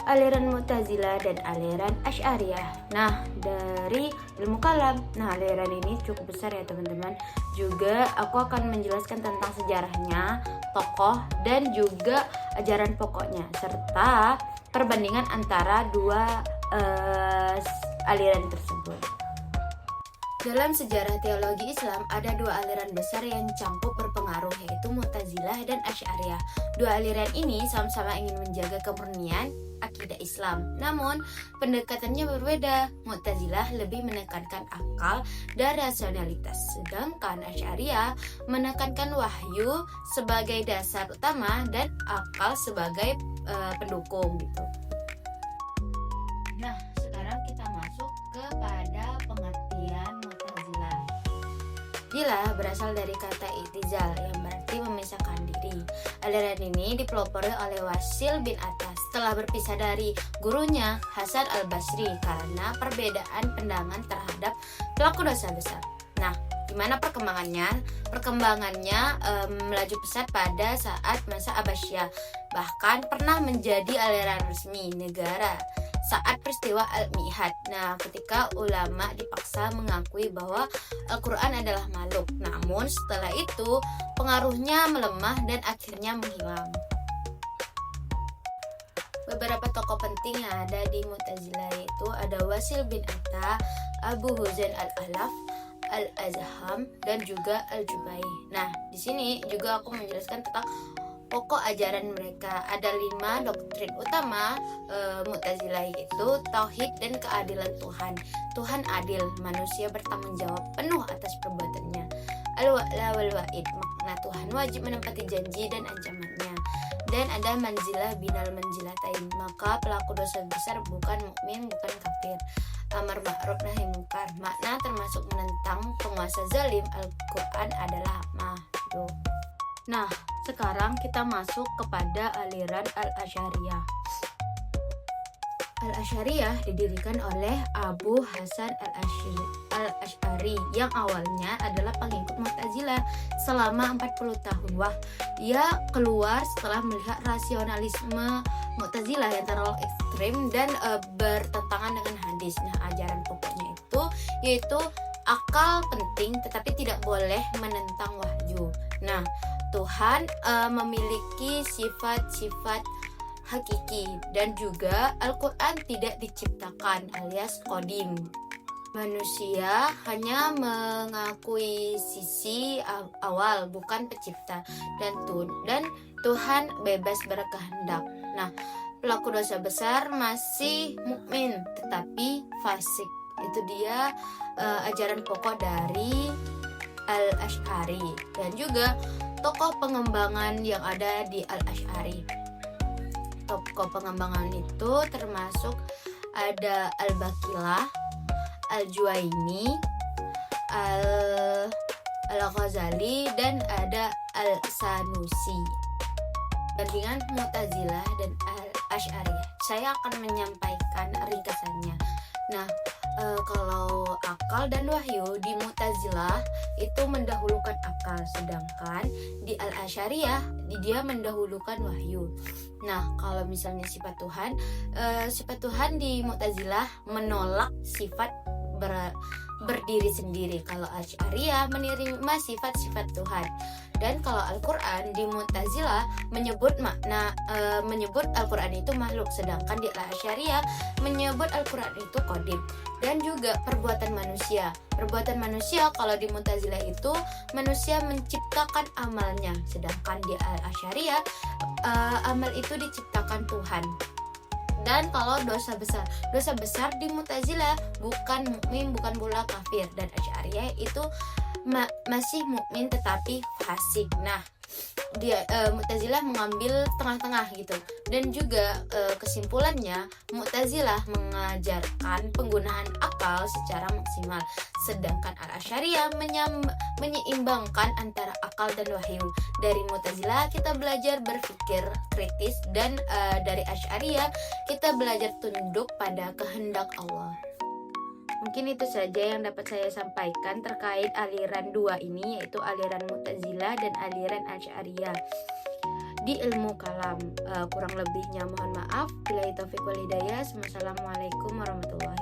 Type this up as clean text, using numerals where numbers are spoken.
aliran Mu'tazilah dan aliran Asy'ariyah. Nah, dari ilmu kalam. Nah, aliran ini cukup besar ya teman-teman. Juga aku akan menjelaskan tentang sejarahnya, tokoh, dan juga ajaran pokoknya, serta perbandingan antara dua aliran tersebut. Dalam sejarah teologi Islam ada dua aliran besar yang campur berpengaruh, yaitu Mu'tazilah dan Asy'ariyah. Dua aliran ini sama-sama ingin menjaga kemurnian akidah Islam. Namun, pendekatannya berbeda. Mu'tazilah lebih menekankan akal dan rasionalitas, sedangkan Asy'ariyah menekankan wahyu sebagai dasar utama dan akal sebagai pendukung gitu. Nah, sekarang kita masuk kepada pengertian Mu'tazilah. Mu'tazilah berasal dari kata i'tizal yang berarti memisahkan diri. Aliran ini dipelopori oleh Wasil bin Attas setelah berpisah dari gurunya Hasan al-Basri karena perbedaan pandangan terhadap pelaku dosa besar. Nah, gimana perkembangannya? Perkembangannya melaju pesat pada saat masa Abbasiyah, bahkan pernah menjadi aliran resmi negara saat peristiwa Al-Mi'had. Nah, ketika ulama dipaksa mengakui bahwa Al-Quran adalah makhluk. Namun setelah itu pengaruhnya melemah dan akhirnya menghilang. Beberapa tokoh penting yang ada di Mu'tazilah yaitu ada Wasil bin Atta, Abu Huzan al-Ahlaf, Al-Azham, dan juga Al-Jubai. Nah, di sini juga aku menjelaskan tentang pokok ajaran mereka. Ada 5 doktrin utama Mu'tazilah, yaitu tauhid dan keadilan Tuhan. Tuhan adil, manusia bertanggung jawab penuh atas perbuatannya. Al-wa'la wal wa'id, makna Tuhan wajib menepati janji dan ancamannya. Dan ada manzilah binal manzilatain, maka pelaku dosa besar bukan mukmin, bukan kafir. Amar ma'ruf nahi munkar, makna termasuk menentang penguasa zalim. Al-Quran adalah makhluk. Nah, sekarang kita masuk kepada aliran Al-Asy'ariyah. Al-Asy'ariyah didirikan oleh Abu Hasan al-Asy'ari yang awalnya adalah pengikut Mu'tazilah selama 40 tahun. Wah, ia keluar setelah melihat rasionalisme Mu'tazilah yang terlalu ekstrim dan bertentangan dengan hadis. Nah, ajaran pokoknya itu yaitu akal penting tetapi tidak boleh menentang wahyu. Nah, Tuhan memiliki sifat-sifat hakiki dan juga Al-Quran tidak diciptakan alias qadim. Manusia hanya mengakui sisi awal, bukan pencipta, dan Tuhan bebas berkehendak. Nah, pelaku dosa besar masih mukmin tetapi fasik. Itu dia ajaran pokok dari Al-Asy'ari dan juga tokoh pengembangan yang ada di Al-Asy'ari. Tokoh pengembangan itu termasuk ada Al-Baqilah, Al-Juwaini, Al-Ghazali, dan ada Al-Sanusi. Bandingan Mu'tazilah dan Al-Asy'ariyah, saya akan menyampaikan ringkasannya. Nah, kalau akal dan wahyu di Mu'tazilah itu mendahulukan akal, sedangkan di Al-Asy'ariyah dia mendahulukan wahyu. Nah, kalau misalnya sifat Tuhan di Mu'tazilah menolak sifat berdiri sendiri. Kalau Asy'ariyah menerima sifat-sifat Tuhan. Dan kalau Al-Quran di Mu'tazilah menyebut Al-Quran itu makhluk, sedangkan di Al-Asy'ariyah menyebut Al-Quran itu qadim. Dan juga perbuatan manusia. Perbuatan manusia kalau di Mu'tazilah itu manusia menciptakan amalnya, sedangkan di Al-Asy'ariyah amal itu diciptakan Tuhan. Dan kalau dosa besar di Mu'tazilah bukan mukmin, bukan pula kafir, dan Asy'ariyah itu masih mukmin tetapi fasik. Nah, dia Mu'tazilah mengambil tengah-tengah gitu. Dan juga kesimpulannya Mu'tazilah mengajarkan penggunaan akal secara maksimal, sedangkan Al-Asy'ariyah menyeimbangkan antara akal dan wahyu. Dari Mu'tazilah kita belajar berpikir kritis, dan dari Asy'ariyah kita belajar tunduk pada kehendak Allah. Mungkin itu saja yang dapat saya sampaikan terkait aliran dua ini, yaitu aliran Mu'tazilah dan aliran Asy'ariyah. di ilmu kalam. Kurang lebihnya mohon maaf. Billahi taufiq wal hidayah. Wassalamualaikum warahmatullahi